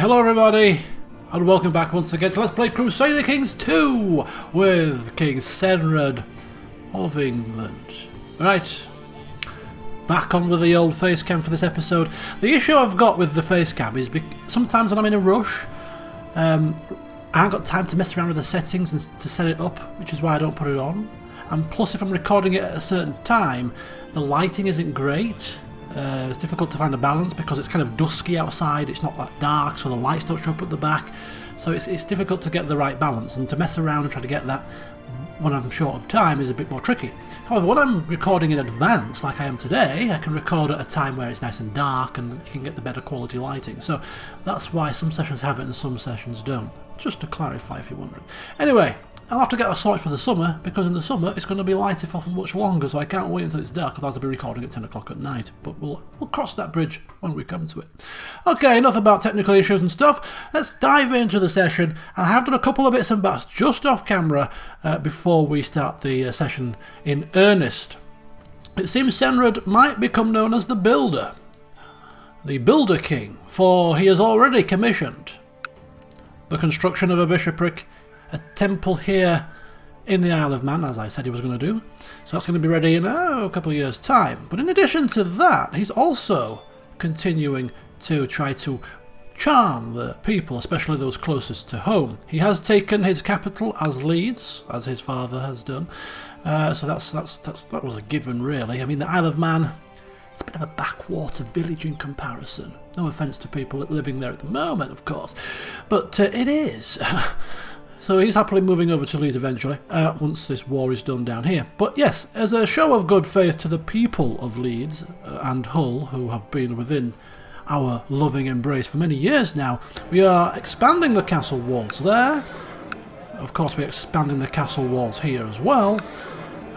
Hello everybody, and welcome back once again to Let's Play Crusader Kings 2 with King Cenred of England. Right, back on with the old face cam for this episode. The issue I've got with the face cam is sometimes when I'm in a rush, I haven't got time to mess around with the settings and to set it up, which is why I don't put it on. And plus, if I'm recording it at a certain time, the lighting isn't great. It's difficult to find a balance because it's kind of dusky outside, it's not that dark, so the lights don't show up at the back, so it's difficult to get the right balance, and to mess around and try to get that when I'm short of time is a bit more tricky. However, when I'm recording in advance like I am today, I can record at a time where it's nice and dark and you can get the better quality lighting, so that's why some sessions have it and some sessions don't, just to clarify if you're wondering. Anyway, I'll have to get a sorted for the summer, because in the summer it's going to be lighter for much longer, so I can't wait until it's dark, otherwise I'll be recording at 10 o'clock at night. But we'll cross that bridge when we come to it. Okay, enough about technical issues and stuff. Let's dive into the session. I have done a couple of bits and bats just off camera before we start the session in earnest. It seems Cenred might become known as the Builder King, for he has already commissioned the construction of a bishopric, a temple here in the Isle of Man, as I said he was going to do. So that's going to be ready in a couple of years' time. But in addition to that, he's also continuing to try to charm the people, especially those closest to home. He has taken his capital as Leeds, as his father has done. So that was a given, really. I mean, the Isle of Man, it's a bit of a backwater village in comparison. No offence to people living there at the moment, of course. But it is. So he's happily moving over to Leeds eventually, once this war is done down here. But yes, as a show of good faith to the people of Leeds and Hull, who have been within our loving embrace for many years now, we are expanding the castle walls there. Of course, we're expanding the castle walls here as well.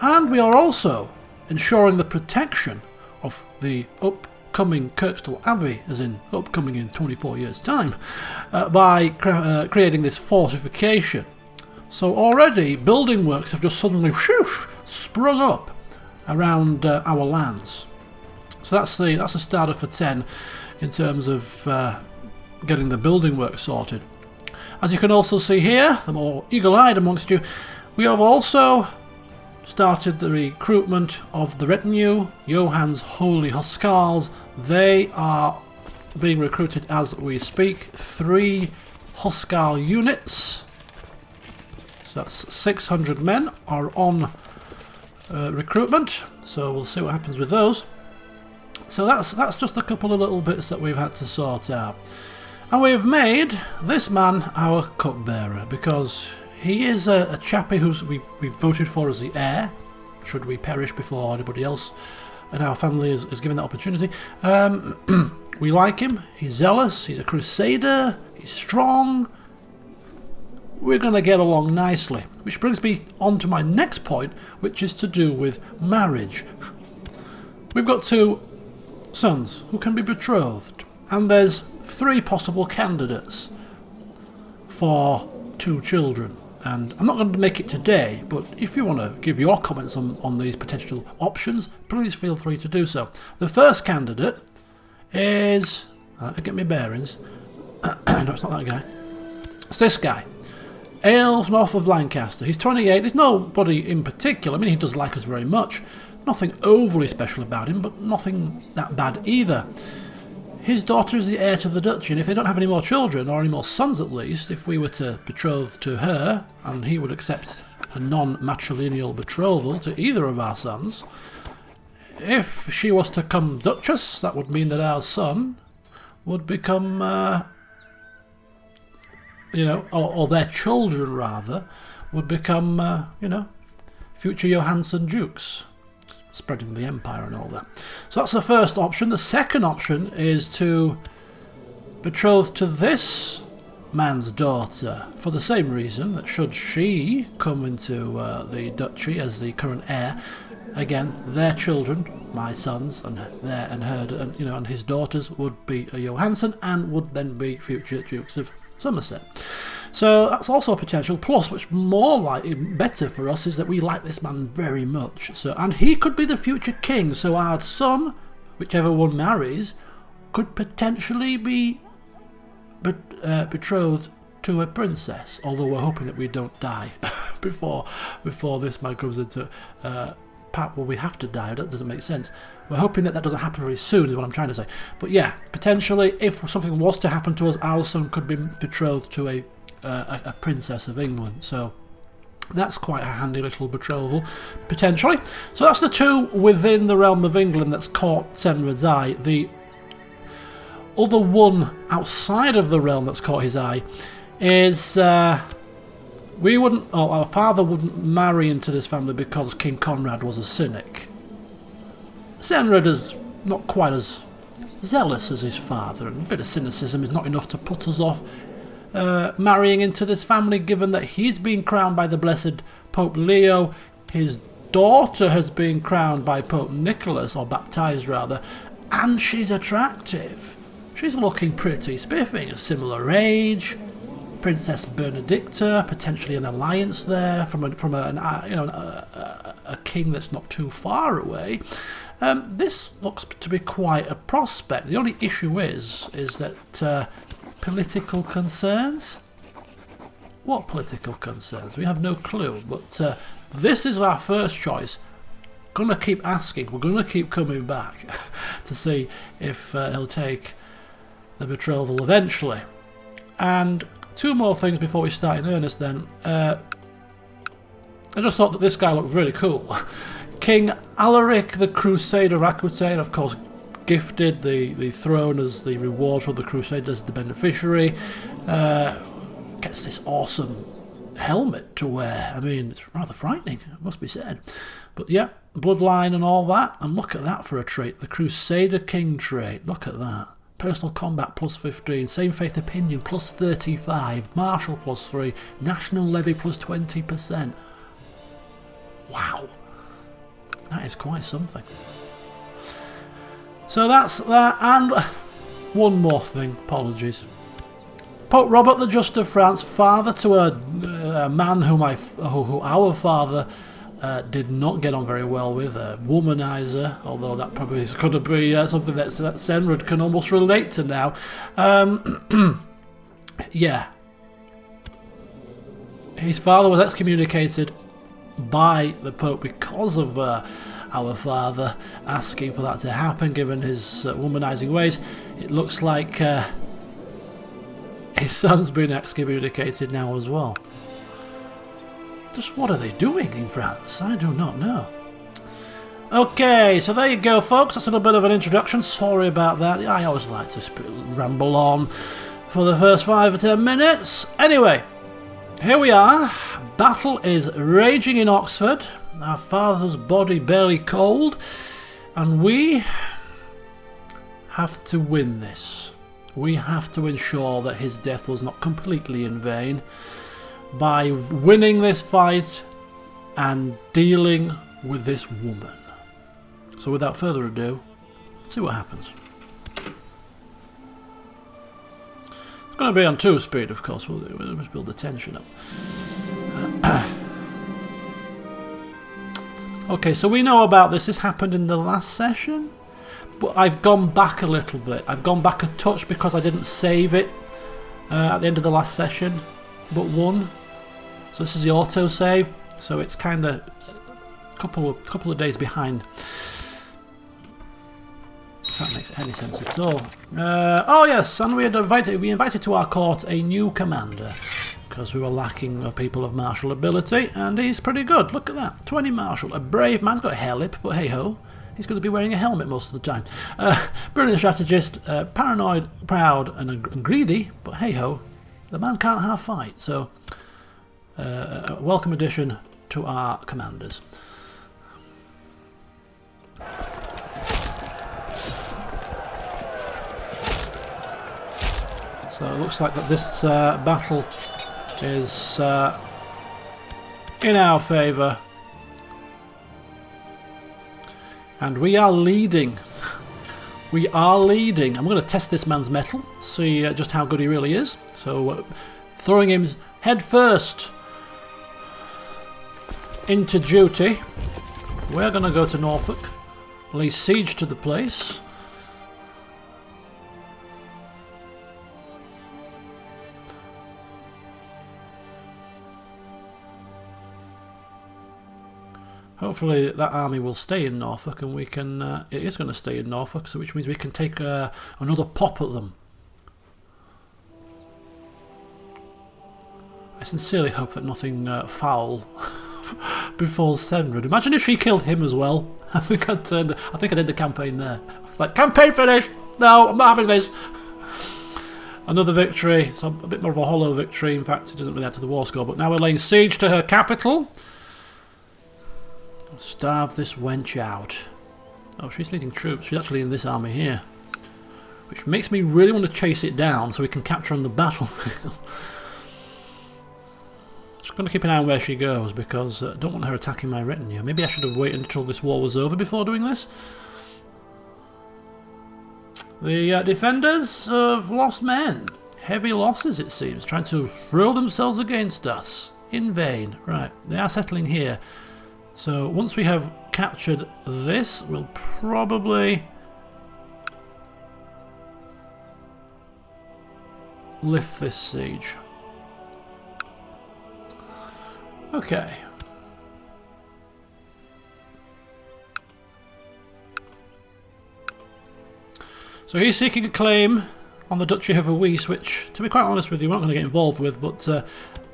And we are also ensuring the protection of the upcoming Kirkstall Abbey, as in upcoming in 24 years' time, by creating this fortification. So already building works have just suddenly sprung up around our lands. So that's a starter for 10 in terms of getting the building work sorted. As you can also see here, the more eagle-eyed amongst you, we have also started the recruitment of the retinue, Johann's Holy Hussars. They are being recruited as we speak. 3 Hussar units, so that's 600 men are on recruitment, so we'll see what happens with those. So that's just a couple of little bits that we've had to sort out. And we've made this man our cupbearer, because he is a chappie who's we've voted for as the heir, should we perish before anybody else in our family is given that opportunity. We like him, he's zealous, he's a crusader, he's strong. We're going to get along nicely. Which brings me on to my next point, which is to do with marriage. We've got 2 sons who can be betrothed, and there's 3 possible candidates for 2 children. And I'm not going to make it today, but if you want to give your comments on these potential options, please feel free to do so. The first candidate is... get me bearings. No, it's not that guy. It's this guy. Ailf north of Lancaster. He's 28. He's nobody in particular. I mean, he does like us very much. Nothing overly special about him, but nothing that bad either. His daughter is the heir to the duchy, and if they don't have any more children, or any more sons at least, if we were to betroth to her, and he would accept a non-matrilineal betrothal to either of our sons, if she was to come duchess, that would mean that our son would become, or their children rather, would become, future Johansson dukes, spreading the empire and all that. So that's the first option. The second option is to betroth to this man's daughter, for the same reason that should she come into the duchy as the current heir, again their children, my sons and and his daughters would be a Johansson and would then be future dukes of Somerset. So that's also a potential. Plus, what's more likely, better for us, is that we like this man very much. So, and he could be the future king. So our son, whichever one marries, could potentially be betrothed to a princess, although we're hoping that we don't die before this man comes into well, we have to die. That doesn't make sense. We're hoping that doesn't happen very soon, is what I'm trying to say. But yeah, potentially, if something was to happen to us, our son could be betrothed to a princess of England. So that's quite a handy little betrothal, potentially. So that's the two within the realm of England that's caught Cenred's eye. The other one outside of the realm that's caught his eye is our father wouldn't marry into this family because King Conrad was a cynic. Cenred is not quite as zealous as his father, and a bit of cynicism is not enough to put us off marrying into this family, given that he's been crowned by the blessed Pope Leo, his daughter has been crowned by Pope Nicholas, or baptized rather, and she's attractive. She's looking pretty spiffy, a similar age. Princess Benedicta, potentially an alliance there from a king that's not too far away. This looks to be quite a prospect. The only issue is that political concerns. What political concerns? We have no clue. But this is our first choice. Gonna keep asking. We're gonna keep coming back to see if he'll take the betrothal eventually. And two more things before we start in earnest then. I just thought that this guy looked really cool. King Alaric the Crusader Aquitaine, of course, gifted the throne as the reward for the crusade as the beneficiary. Gets this awesome helmet to wear. I mean, it's rather frightening, it must be said. But yeah, bloodline and all that. And look at that for a trait. The Crusader King trait. Look at that. Personal combat plus 15, same faith opinion plus 35, martial plus 3, national levy plus 20%. Wow, that is quite something. So that's that, and one more thing, apologies. Pope Robert the Just of France, father to a man who our father did not get on very well with, a womanizer, although that probably is going to be something that Cenred can almost relate to now. Yeah. His father was excommunicated by the Pope because of our father asking for that to happen, given his womanizing ways. It looks like his son's been excommunicated now as well. Just what are they doing in France? I do not know. Okay, so there you go, folks. That's a little bit of an introduction. Sorry about that. I always like to ramble on for the first 5 or 10 minutes. Anyway, here we are. Battle is raging in Oxford. Our father's body barely cold. And we have to win this. We have to ensure that his death was not completely in vain by winning this fight and dealing with this woman. So without further ado, let's see what happens. It's going to be on 2 speed, of course. We'll just build the tension up. Okay, so we know about this. This happened in the last session, but I've gone back a little bit. I've gone back a touch because I didn't save it at the end of the last session, but one. So this is the auto-save, so it's kind of a couple of days behind. If that makes any sense at all. Oh yes, and we invited to our court a new commander, because we were lacking people of martial ability, and he's pretty good. Look at that, 20 martial, a brave man. He's got a hair lip, but hey ho, he's going to be wearing a helmet most of the time. Brilliant strategist, paranoid, proud, and greedy, but hey ho, the man can't half fight. So. A welcome addition to our commanders. So it looks like that this battle is in our favour, and we are leading. We are leading. I'm going to test this man's mettle, see just how good he really is. So throwing him head first into duty. We're going to go to Norfolk, lay siege to the place. Hopefully that army will stay in Norfolk, and we can. It is going to stay in Norfolk, so which means we can take another pop at them. I sincerely hope that nothing foul befalls Cenred. Imagine if she killed him as well. I think I'd end the campaign there. It's like, campaign finished. No, I'm not having this. Another victory. It's a bit more of a hollow victory. In fact, it doesn't really add to the war score. But now we're laying siege to her capital. Starve this wench out. Oh, she's leading troops. She's actually in this army here. Which makes me really want to chase it down so we can capture on the battlefield. Just going to keep an eye on where she goes because I don't want her attacking my retinue. Maybe I should have waited until this war was over before doing this. The defenders have lost men. Heavy losses, it seems. Trying to throw themselves against us. In vain. Right, they are settling here. So once we have captured this, we'll probably lift this siege. Okay. So he's seeking a claim on the Duchy of Owese, which, to be quite honest with you, we're not going to get involved with, but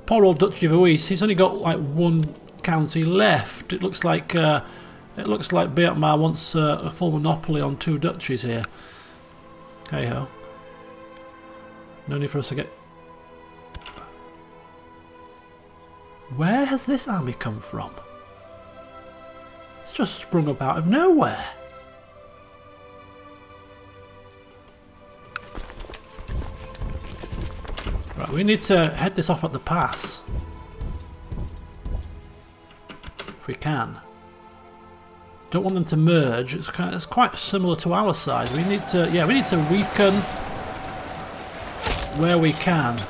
poor old Duchy of Owese, he's only got like one county left. It looks like Beatmar wants a full monopoly on 2 duchies here. Hey ho. No need for us to get... Where has this army come from? It's just sprung up out of nowhere. Right, we need to head this off at the pass. If we can. Don't want them to merge. It's quite similar to our size. We need to weaken where we can.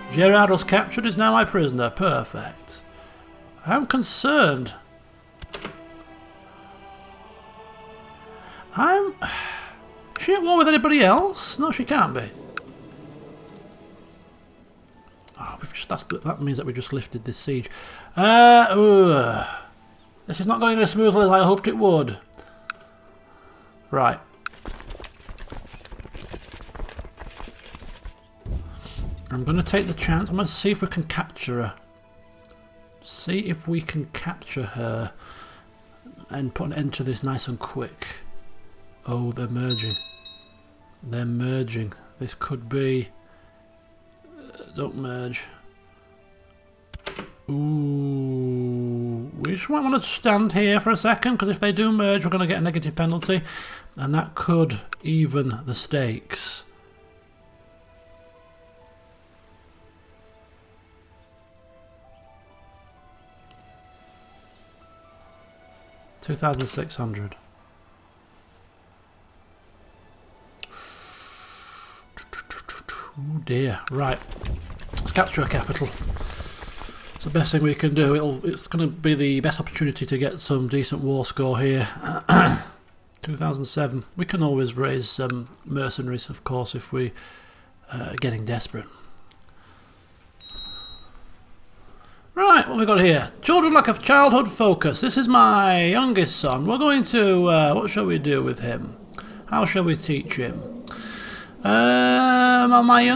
Gerard was captured, is now my prisoner. Perfect. I'm concerned. Is she at war with anybody else? No, she can't be. Oh, that means that we just lifted this siege. This is not going as smoothly as I hoped it would. Right. I'm going to take the chance. I'm going to see if we can capture her. See if we can capture her and put an end to this nice and quick. Oh, they're merging. They're merging. This could be... don't merge. Ooh. We just might want to stand here for a second, because if they do merge, we're going to get a negative penalty. And that could even the stakes. $2,600. Oh dear. Right. Let's capture a capital. It's the best thing we can do. It's going to be the best opportunity to get some decent war score here. 2007. We can always raise some mercenaries, of course, if we are getting desperate. Right, what have we got here? Children lack of childhood focus. This is my youngest son. We're going to... what shall we do with him? How shall we teach him? My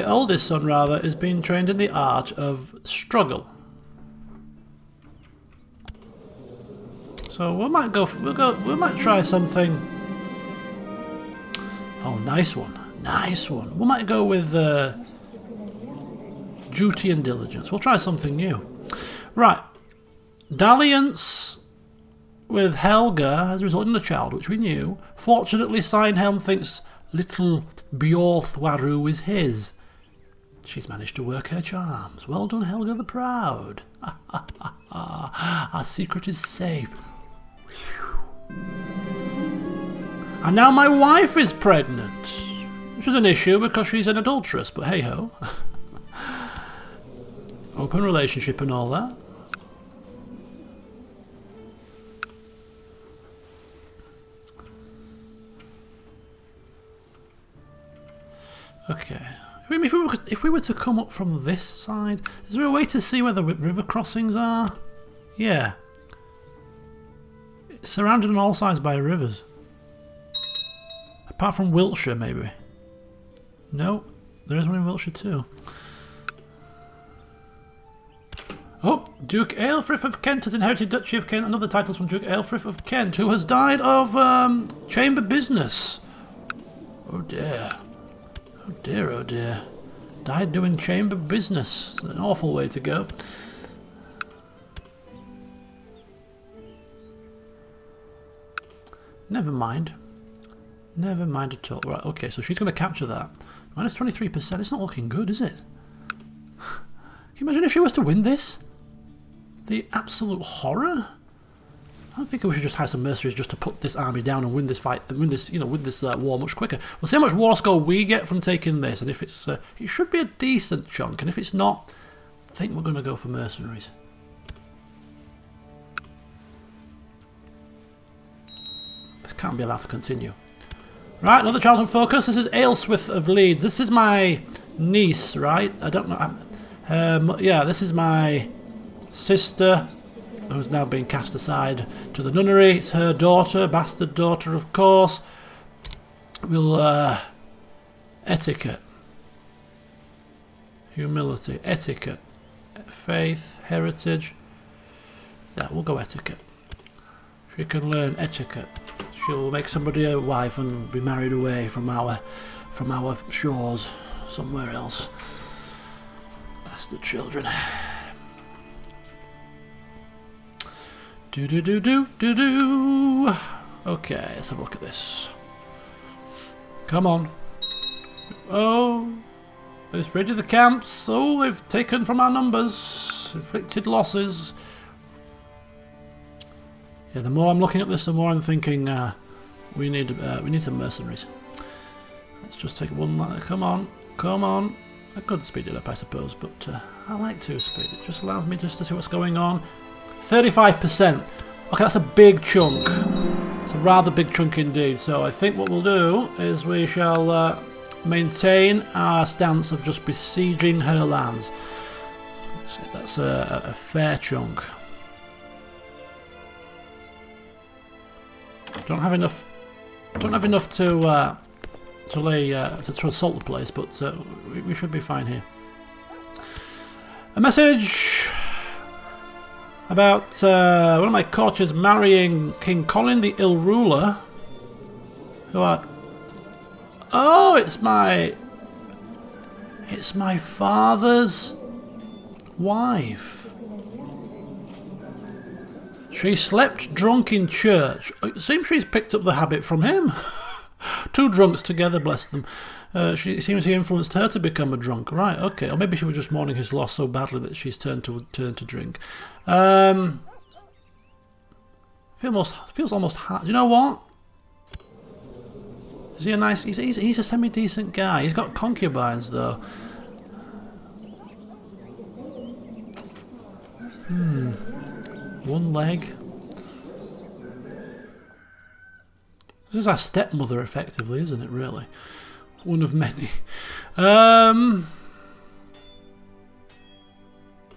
oldest son rather, is being trained in the art of struggle. So we might try something. Oh, nice one, nice one. We might go with duty and diligence. We'll try something new. Right, dalliance with Helga has resulted in a child, which we knew. Fortunately, Signhelm thinks little Bjorthwaru is his. She's managed to work her charms. Well done, Helga the Proud. Our secret is safe. And now my wife is pregnant, which is an issue because she's an adulteress, but hey ho. Open relationship and all that. Okay, If we were to come up from this side, is there a way to see where the river crossings are? Yeah. It's surrounded on all sides by rivers. Apart from Wiltshire, maybe. No, there is one in Wiltshire too. Oh, Duke Aelfrith of Kent has inherited Duchy of Kent and other titles from Duke Aelfrith of Kent, who has died of chamber business. Oh dear. Oh dear, oh dear. Died doing chamber business. It's an awful way to go. Never mind. Never mind at all. Right, okay, so she's going to capture that. Minus 23%. It's not looking good, is it? Can you imagine if she was to win this? The absolute horror? I don't think we should just hire some mercenaries just to put this army down and win this fight and win this, you know, win this war much quicker. We'll see how much war score we get from taking this, and if it's, it should be a decent chunk, and if it's not, I think we're going to go for mercenaries. This can't be allowed to continue. Right, another childhood focus. This is Ayleswith of Leeds. This is my niece, right? I don't know. Yeah, this is my sister, who's now being cast aside to the nunnery. It's her daughter, bastard daughter, of course. We'll, etiquette. Humility. Etiquette. Faith. Heritage. Yeah, we'll go etiquette. She can learn etiquette. She'll make somebody a wife and be married away from our shores somewhere else. Bastard children. Do. Okay, let's have a look at this. Come on. Oh, they've raided the camps. Oh, they've taken from our numbers, inflicted losses. Yeah, the more I'm looking at this, the more I'm thinking we need some mercenaries. Let's just take one. Come on. I could speed it up, I suppose, but I like to speed it. Just allows me just to see what's going on. 35%. Okay, that's a big chunk. It's a rather big chunk indeed. So I think what we'll do is we shall maintain our stance of just besieging her lands. Let's see, that's a fair chunk. Don't have enough to assault the place, but we should be fine here. A message about one of my courtiers marrying King Colin the Ill Ruler. Oh, it's my father's wife. She slept drunk in church. It seems she's picked up the habit from him. Two drunks together, bless them. It seems he influenced her to become a drunk. Right, okay. Or maybe she was just mourning his loss so badly that she's turned to drink. Feels almost hard. You know what? Is he a nice... He's a semi-decent guy. He's got concubines, though. One leg. This is our stepmother, effectively, isn't it, really? One of many.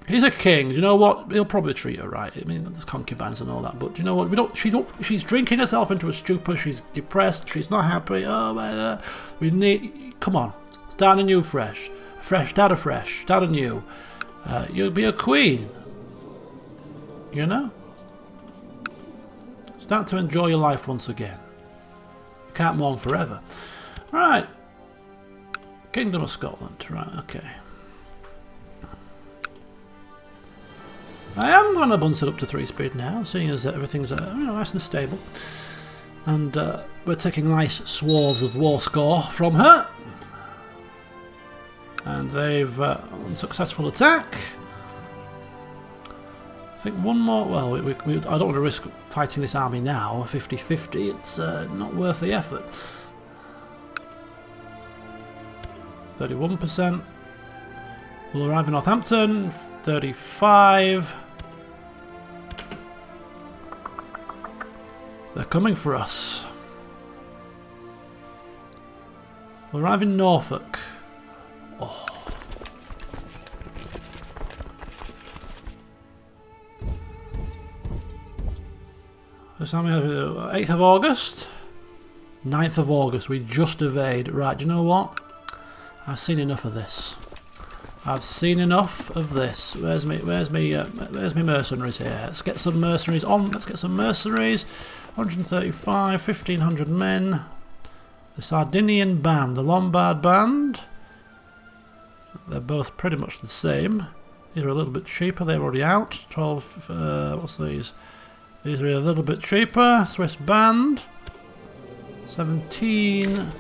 He's a king. Do you know what? He'll probably treat her right. I mean, there's concubines and all that, but do you know what? She's drinking herself into a stupor. She's depressed. She's not happy. Oh my! Come on, start anew, start anew. You'll be a queen. You know? Start to enjoy your life once again. You can't mourn forever. Right. Kingdom of Scotland. Right, okay. I am going to bunce it up to 3-speed now, seeing as everything's nice and stable. And we're taking nice swaths of war score from her. And they've unsuccessful attack. I think one more... Well, I don't want to risk fighting this army now, 50-50. It's not worth the effort. 31%. We'll arrive in Northampton. 35. They're coming for us. We'll arrive in Norfolk. Oh, This time we have 8th of August. 9th of August. We just evade. Right, do you know what? I've seen enough of this. I've seen enough of this. Where's me mercenaries here? Let's get some mercenaries on. Let's get some mercenaries. 135, 1500 men. The Sardinian band, the Lombard band. They're both pretty much the same. These are a little bit cheaper. They're already out. 12. What's these? These are a little bit cheaper. Swiss band. 17.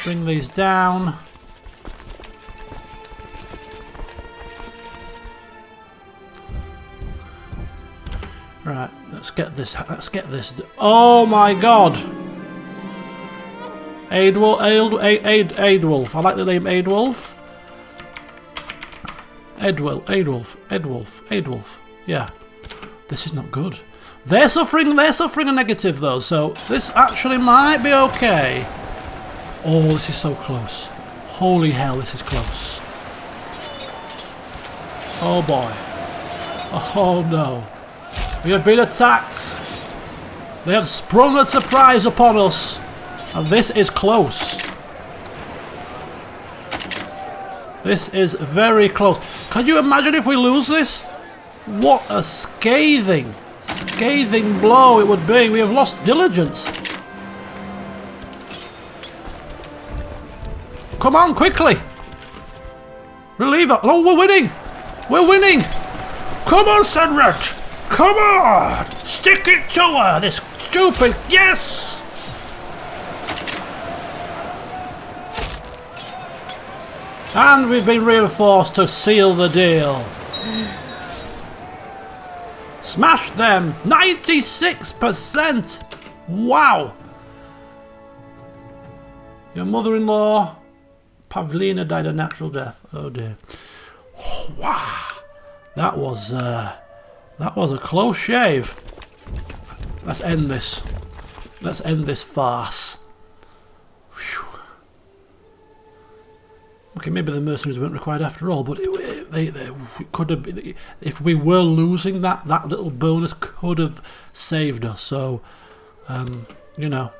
Bring these down. Right, let's get this. Oh my God! Aidwolf. I like the name Aidwolf. Aidwolf. Yeah. This is not good. They're suffering a negative though, so this actually might be okay. Oh, this is so close. Holy hell, this is close. Oh boy. Oh no. We have been attacked. They have sprung a surprise upon us. And this is close. This is very close. Can you imagine if we lose this? What a scathing blow it would be. We have lost diligence. Come on, quickly. Relieve us. Oh, we're winning. We're winning. Come on, Cenred. Come on. Stick it to her. This stupid. Yes. And we've been reinforced to seal the deal. Smash them! 96%! Wow! Your mother-in-law, Pavlina, died a natural death. Oh dear. Wow! That was a close shave. Let's end this. Let's end this farce. Whew. Okay, maybe the mercenaries weren't required after all, but they could have been, if we were losing that little bonus could have saved us. So, you know,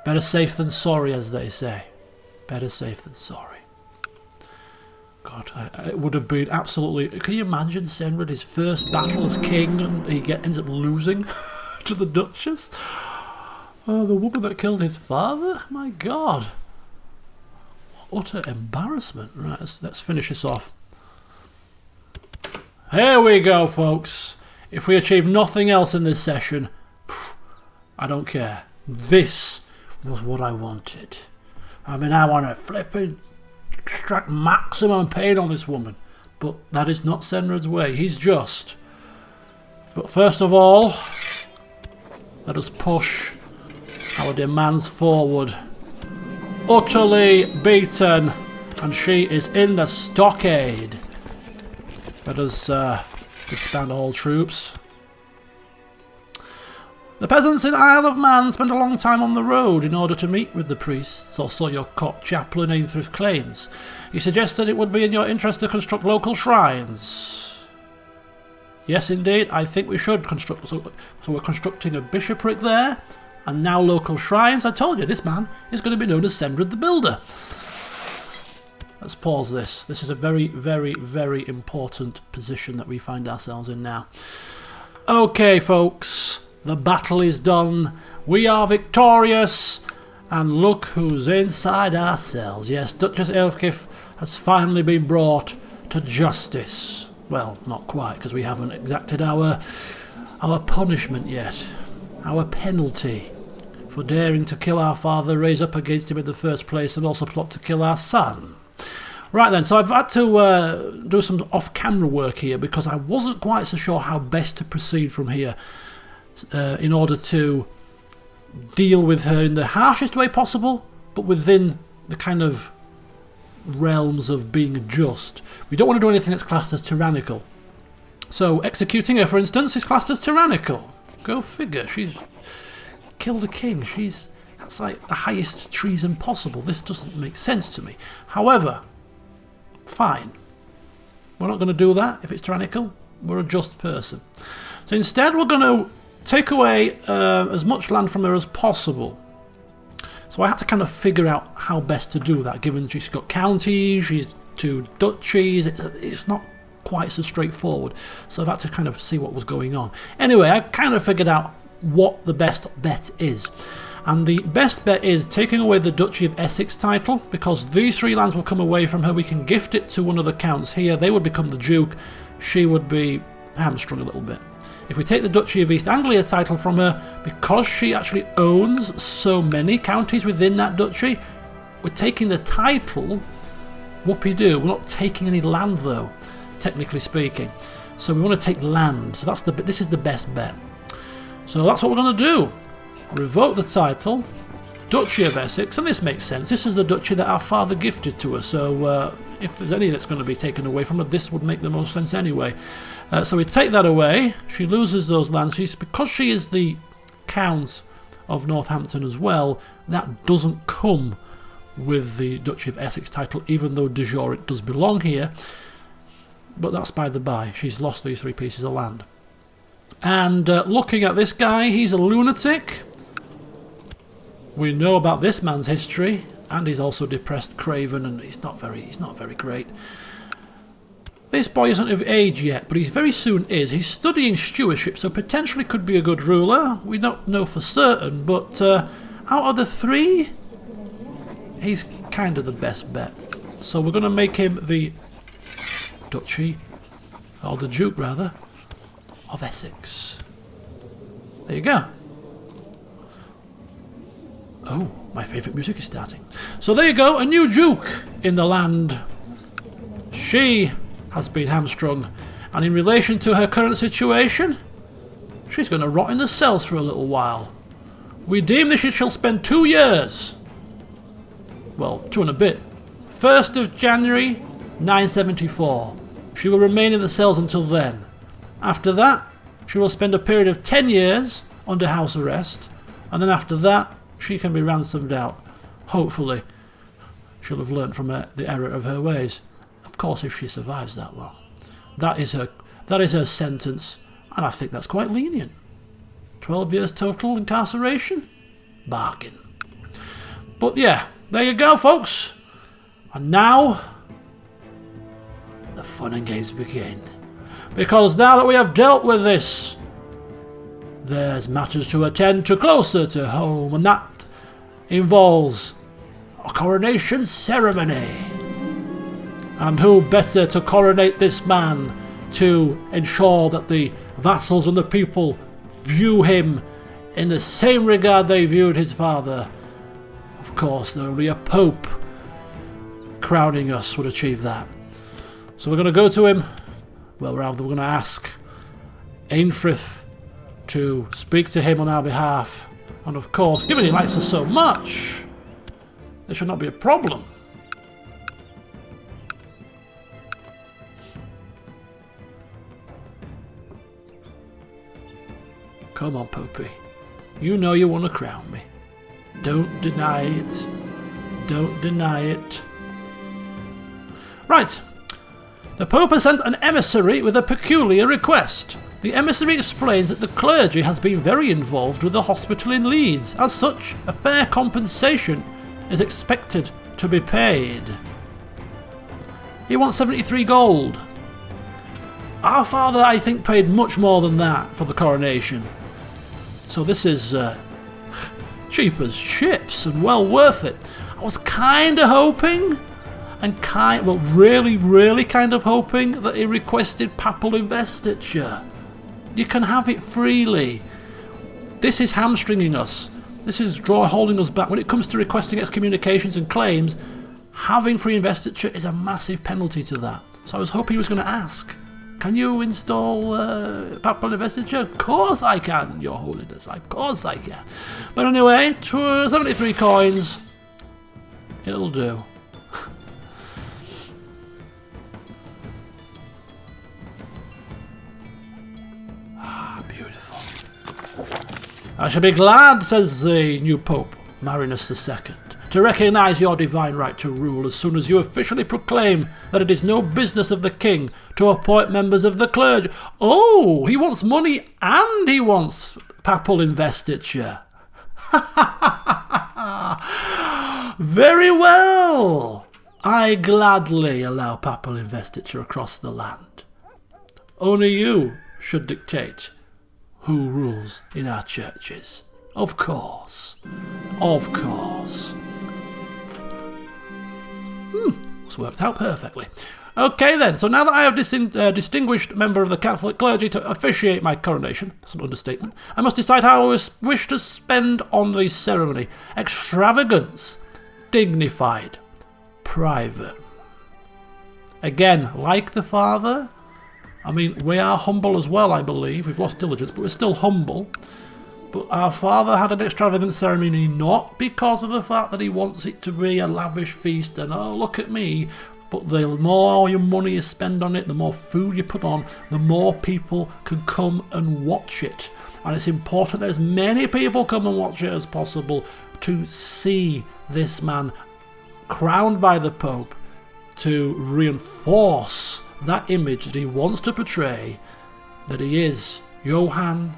better safe than sorry, as they say. Better safe than sorry. God, it would have been absolutely. Can you imagine Cenred, his first battle as king, and he ends up losing to the Duchess? Oh, the woman that killed his father. My God. Utter embarrassment. Right, let's finish this off. Here we go, folks. If we achieve nothing else in this session, I don't care. This was what I wanted. I mean, I want to flipping extract maximum pain on this woman. But that is not Cenred's way. He's just. But first of all, let us push our demands forward. Utterly beaten, and she is in the stockade. Let us disband all troops. The peasants in Isle of Man spent a long time on the road in order to meet with the priests, or so your court chaplain Ainthrift claims. He suggested it would be in your interest to construct local shrines. Yes, indeed, I think we should construct. So we're constructing a bishopric there. And now local shrines. I told you, this man is going to be known as Cenred the Builder. Let's pause this. This is a very, very, very important position that we find ourselves in now. Okay, folks. The battle is done. We are victorious. And look who's inside our cells. Yes, Duchess Elfkif has finally been brought to justice. Well, not quite, because we haven't exacted our punishment yet. Our penalty for daring to kill our father, raise up against him in the first place, and also plot to kill our son. Right then, so I've had to do some off-camera work here because I wasn't quite so sure how best to proceed from here in order to deal with her in the harshest way possible, but within the kind of realms of being just. We don't want to do anything that's classed as tyrannical. So executing her, for instance, is classed as tyrannical. Go figure. She's killed a king. That's like the highest treason possible. This doesn't make sense to me. However, fine. We're not going to do that if it's tyrannical. We're a just person. So instead we're going to take away as much land from her as possible. So I had to kind of figure out how best to do that, given she's got counties, she's 2 duchies, it's not quite so straightforward. So I've had to kind of see what was going on. Anyway, I kind of figured out what the best bet is. And the best bet is taking away the Duchy of Essex title, because these 3 lands will come away from her. We can gift it to one of the counts here. They would become the Duke. She would be hamstrung a little bit. If we take the Duchy of East Anglia title from her, because she actually owns so many counties within that duchy, we're taking the title, whoopee-doo. We're not taking any land though, technically speaking. So we want to take land. So this is the best bet. So that's what we're going to do. Revoke the title, Duchy of Essex, and this makes sense. This is the duchy that our father gifted to us, so if there's any that's going to be taken away from her, this would make the most sense anyway. So we take that away. She loses those lands. Because she is the Count of Northampton as well, that doesn't come with the Duchy of Essex title, even though de jure it does belong here. But that's by the by. She's lost these 3 pieces of land. And looking at this guy, he's a lunatic. We know about this man's history, and he's also depressed, craven, and he's not very great. This boy isn't of age yet, but he very soon is. He's studying stewardship, so potentially could be a good ruler. We don't know for certain, but out of the 3, he's kind of the best bet. So we're going to make him the Duchy, or the Duke rather, of Essex. There you go. Oh, my favourite music is starting. So there you go, a new Duke in the land. She has been hamstrung, and in relation to her current situation, she's going to rot in the cells for a little while. We deem that she shall spend 2 years, well, 2 and a bit. 1st of January 974. She will remain in the cells until then. After that, she will spend a period of 10 years under house arrest, and then after that, she can be ransomed out. Hopefully, she'll have learnt from the error of her ways. Of course, if she survives that long. That is her sentence, and I think that's quite lenient. 12 years total incarceration? Bargain. But yeah, there you go, folks. And now, the fun and games begin. Because now that we have dealt with this, there's matters to attend to closer to home, and that involves a coronation ceremony. And who better to coronate this man to ensure that the vassals and the people view him in the same regard they viewed his father? Of course, only a pope crowning us would achieve that. So we're going to go to him. Well, rather, we're going to ask Ainfrith to speak to him on our behalf. And of course, given he likes us so much, there should not be a problem. Come on, Popey. You know you want to crown me. Don't deny it. Don't deny it. Right. The Pope has sent an emissary with a peculiar request. The emissary explains that the clergy has been very involved with the hospital in Leeds. As such, a fair compensation is expected to be paid. He wants 73 gold. Our father, I think, paid much more than that for the coronation. So this is cheap as chips and well worth it. I was kind of hoping, really kind of hoping that he requested papal investiture. You can have it freely. This is hamstringing us. This is holding us back. When it comes to requesting excommunications and claims, having free investiture is a massive penalty to that. So I was hoping he was going to ask, can you install papal investiture? Of course I can, Your Holiness. Of course I can. But anyway, 73 coins. It'll do. I shall be glad, says the new Pope, Marinus II, to recognise your divine right to rule as soon as you officially proclaim that it is no business of the king to appoint members of the clergy. Oh, he wants money and he wants papal investiture. Very well. I gladly allow papal investiture across the land. Only you should dictate who rules in our churches. Of course. Of course. It's worked out perfectly. Okay then, so now that I have distinguished member of the Catholic clergy to officiate my coronation, that's an understatement, I must decide how I wish to spend on the ceremony. Extravagance, dignified, private. Again, like the father, I mean, we are humble as well, I believe. We've lost diligence, but we're still humble. But our father had an extravagant ceremony not because of the fact that he wants it to be a lavish feast and, oh, look at me. But the more your money you spend on it, the more food you put on, the more people can come and watch it. And it's important that as many people come and watch it as possible to see this man crowned by the Pope, to reinforce that image that he wants to portray, that he is Johann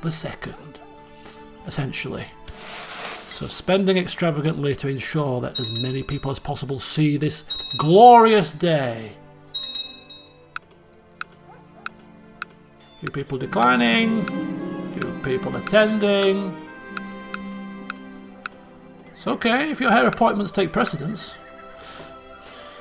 II, essentially. So spending extravagantly to ensure that as many people as possible see this glorious day. Few people declining, few people attending. It's okay if your hair appointments take precedence.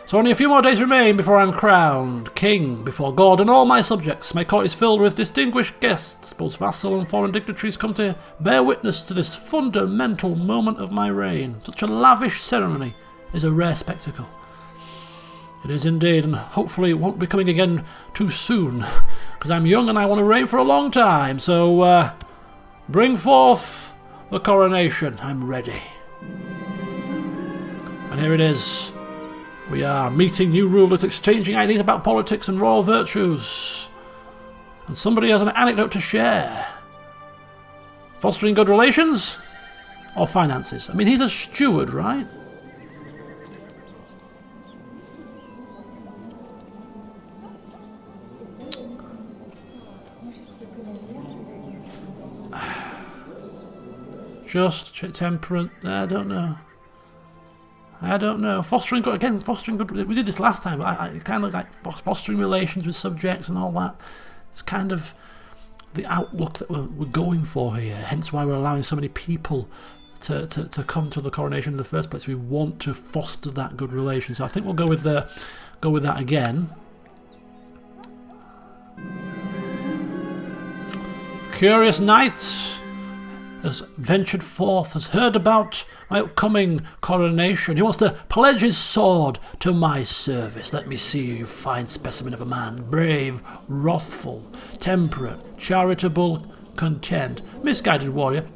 So only a few more days remain before I am crowned king before God and all my subjects. My court is filled with distinguished guests. Both vassal and foreign dignitaries come to bear witness to this fundamental moment of my reign. Such a lavish ceremony is a rare spectacle. It is indeed, and hopefully it won't be coming again too soon, because I'm young and I want to reign for a long time. So bring forth the coronation. I'm ready. And here it is. We are meeting new rulers, exchanging ideas about politics and royal virtues. And somebody has an anecdote to share. Fostering good relations or finances? I mean, he's a steward, right? Just temperate, I don't know. I don't know. Fostering good. We did this last time. I kind of like fostering relations with subjects and all that. It's kind of the outlook that we're going for here. Hence why we're allowing so many people to come to the coronation in the first place. We want to foster that good relation. So I think we'll go with that again. Curious knight has ventured forth, has heard about my upcoming coronation. He wants to pledge his sword to my service. Let me see you, fine specimen of a man. Brave, wrathful, temperate, charitable, content. Misguided warrior.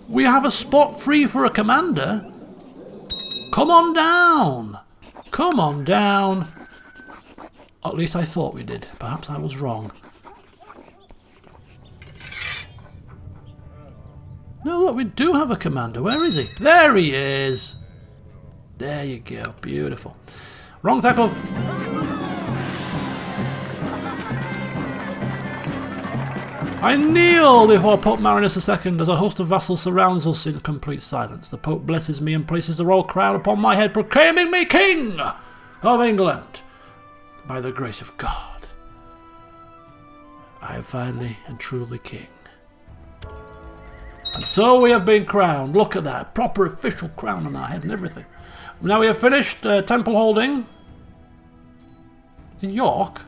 We have a spot free for a commander. Come on down. Come on down. At least I thought we did. Perhaps I was wrong. No, look, we do have a commander. Where is he? There he is. There you go. Beautiful. Wrong type of... I kneel before Pope Marinus II as a host of vassals surrounds us in complete silence. The Pope blesses me and places the royal crown upon my head, proclaiming me King of England by the grace of God. I am finally and truly king. And so we have been crowned. Look at that. Proper official crown on our head and everything. Now we have finished temple holding. In York?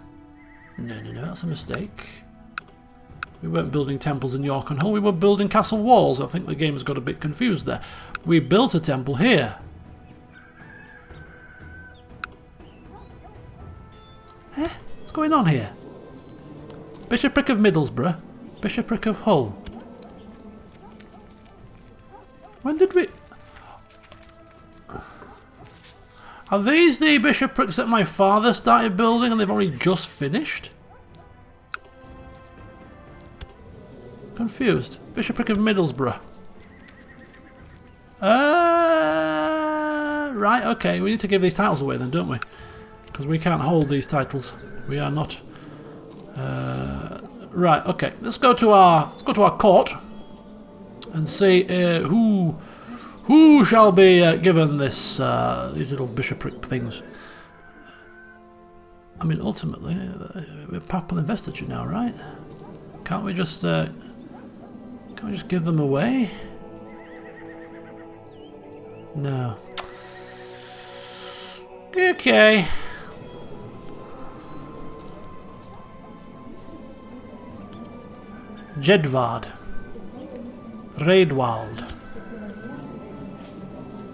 No, that's a mistake. We weren't building temples in York and Hull. We were building castle walls. I think the game has got a bit confused there. We built a temple here. What's going on here? Bishopric of Middlesbrough. Bishopric of Hull. When did we... Are these the bishoprics that my father started building and they've only just finished? Confused. Bishopric of Middlesbrough. Right, okay. We need to give these titles away then, don't we? Because we can't hold these titles. We are not Right, okay. Let's go to our court and see who shall be given this these little bishopric things. I mean, ultimately, we're papal investiture now, right? Can't we just give them away? No. Okay. Jedvard. Raedwald.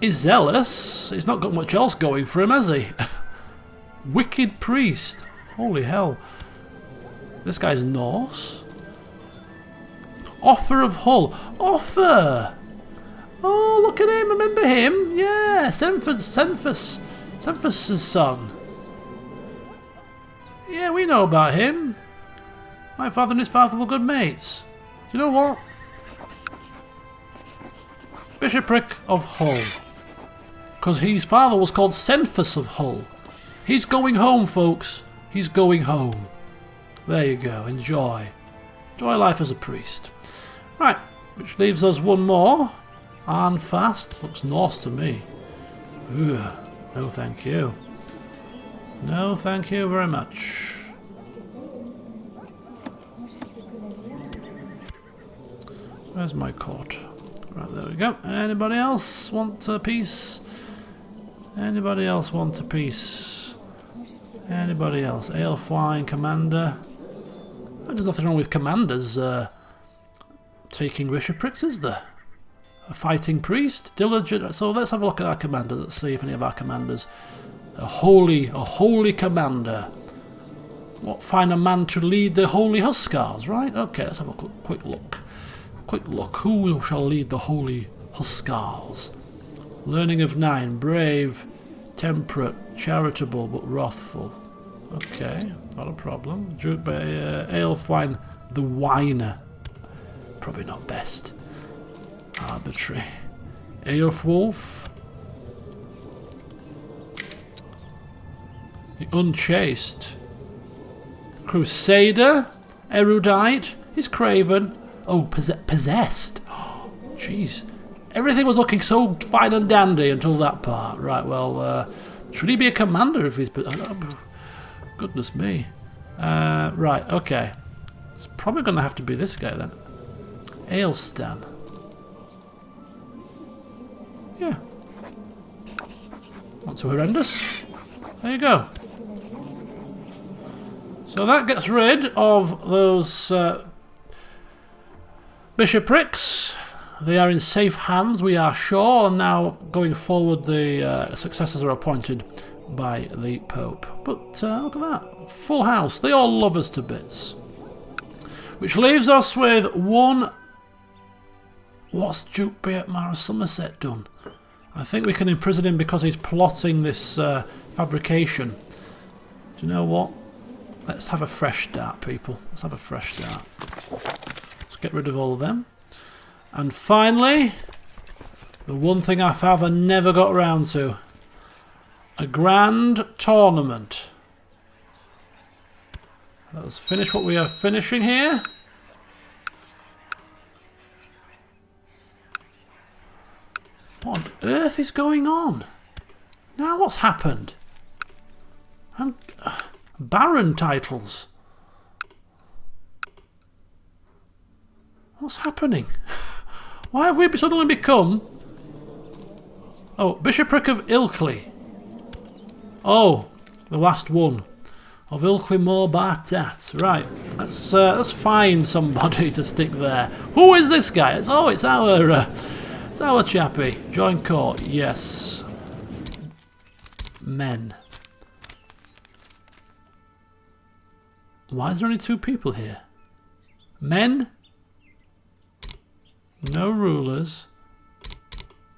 He's zealous. He's not got much else going for him, has he? Wicked priest. Holy hell. This guy's Norse. Offer of Hull. Offer! Oh, look at him. Remember him? Yeah, Cenphus' son. Yeah, we know about him. My father and his father were good mates. Do you know what? Bishopric of Hull. Because his father was called Cenphus of Hull. He's going home, folks. He's going home. There you go. Enjoy. Enjoy life as a priest. Right, which leaves us one more. Arnfast. Looks Norse to me. Ugh. No thank you. No thank you very much. Where's my court? Right, there we go. Anybody else want a piece? Anybody else want a piece? Anybody else? Aelfwine commander. There's nothing wrong with commanders taking bishoprics, is there? A fighting priest, diligent. So let's have a look at our commanders. Let's see if any of our commanders. A holy commander. What finer man to lead the holy Huskars, right? Okay, let's have a quick look. Quick look. Who shall lead the holy Huskars? Learning of 9, brave, temperate, charitable but wrathful. Okay, not a problem. Aelfwine the whiner. Probably not best. Arbitrary. Aelfwulf. The unchaste. Crusader. Erudite. He's craven. Oh, possessed. Oh, jeez. Everything was looking so fine and dandy until that part. Right, well, should he be a commander if he's... Goodness me. Right, okay. It's probably going to have to be this guy then. Aelstan. Yeah. Not too horrendous. There you go. So that gets rid of those bishoprics. They are in safe hands, we are sure, and now going forward the successors are appointed by the Pope. But look at that, full house, they all love us to bits. Which leaves us with one... What's Duke Beatmar of Somerset done? I think we can imprison him because he's plotting this fabrication. Do you know what? Let's have a fresh start, people. Let's have a fresh start. Let's get rid of all of them. And finally, the one thing our father never got round to. A grand tournament. Let's finish what we are finishing here. What on earth is going on? Now what's happened? Baron titles. What's happening? Why have we suddenly become... Oh, Bishopric of Ilkley. Oh, the last one. Of Ilkley Moor Bartat. Right, let's find somebody to stick there. Who is this guy? It's our chappie. Join court, yes. Men. Why is there only 2 people here? Men. No rulers.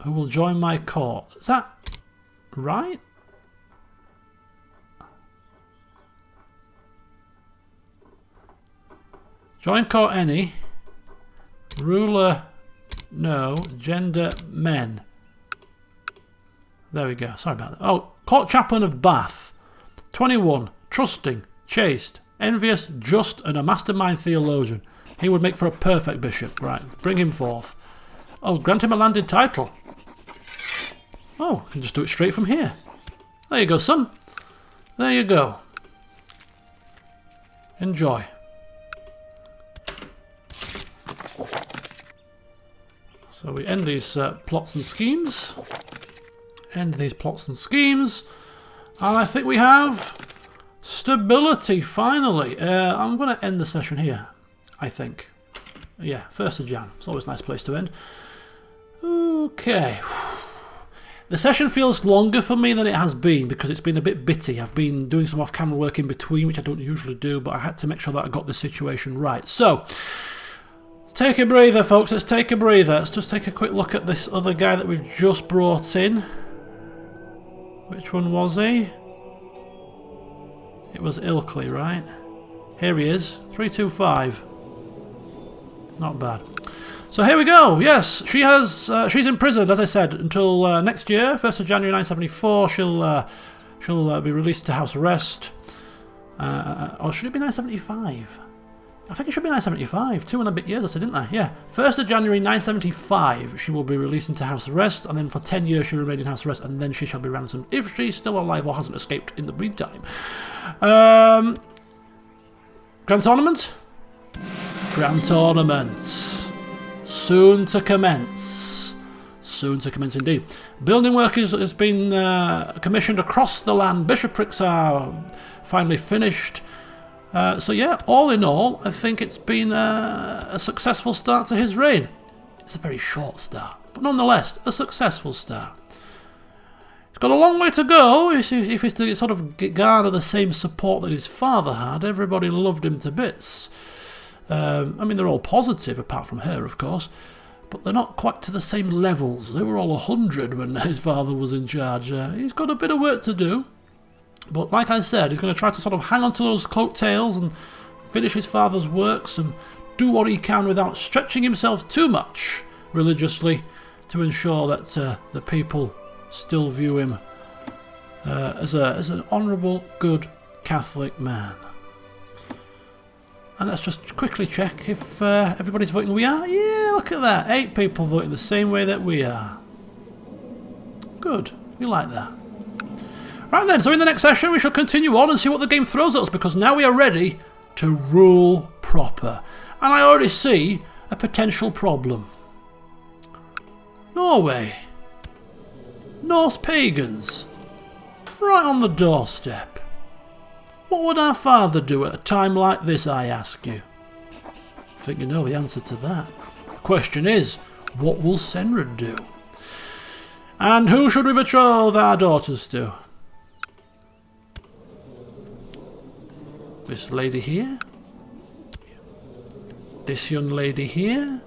Who will join my court. Is that right? Join court any. Ruler no. Gender men. There we go. Sorry about that. Oh, court chaplain of Bath. 21. Trusting. Chaste. Envious, just, and a mastermind theologian. He would make for a perfect bishop. Right, bring him forth. Oh, grant him a landed title. Oh, I can just do it straight from here. There you go, son. There you go. Enjoy. So we end these plots and schemes. End these plots and schemes. And I think we have stability, finally. I'm going to end the session here, I think. Yeah, 1st of Jan. It's always a nice place to end. Okay. The session feels longer for me than it has been because it's been a bit bitty. I've been doing some off-camera work in between, which I don't usually do, but I had to make sure that I got the situation right. So, let's take a breather, folks. Let's take a breather. Let's just take a quick look at this other guy that we've just brought in. Which one was he? It was Ilkley, right? Here he is. 325. Not bad. So here we go. Yes, she has. She's imprisoned, as I said, until next year, 1st of January 974. She'll be released to house arrest. Or should it be 975? I think it should be 975. 2 and a bit years, I said, didn't I? Yeah. 1st of January 975, she will be released into house arrest, and then for 10 years she'll remain in house arrest, and then she shall be ransomed if she's still alive or hasn't escaped in the meantime. Grand Tournament? Grand Tournament. Soon to commence. Soon to commence indeed. Building work has been commissioned across the land. Bishoprics are finally finished. So yeah, all in all, I think it's been a successful start to his reign. It's a very short start, but nonetheless, a successful start. He's got a long way to go if he's to sort of garner the same support that his father had. Everybody loved him to bits. I mean, they're all positive, apart from her, of course, but they're not quite to the same levels. They were all 100 when his father was in charge. He's got a bit of work to do. But like I said, he's going to try to sort of hang on to those coattails and finish his father's works and do what he can without stretching himself too much religiously to ensure that the people still view him as an honourable, good Catholic man. And let's just quickly check if everybody's voting we are. Yeah, look at that. 8 people voting the same way that we are. Good. We like that. Right then, so in the next session we shall continue on and see what the game throws at us, because now we are ready to rule proper. And I already see a potential problem. Norway. Norse pagans. Right on the doorstep. What would our father do at a time like this, I ask you? I think you know the answer to that. The question is, what will Cenred do? And who should we betroth our daughters to? This lady here? This young lady here?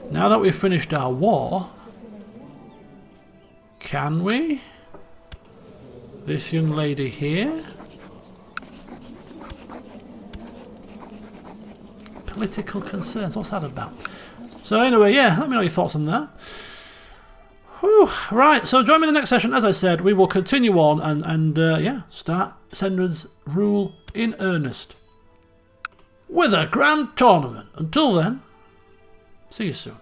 Now that we've finished our war, can we? This young lady here? Political concerns, what's that about? So anyway, yeah, let me know your thoughts on that. Whew, right, so join me in the next session. As I said, we will continue on and yeah, start Cenred's rule in earnest with a grand tournament. Until then, see you soon.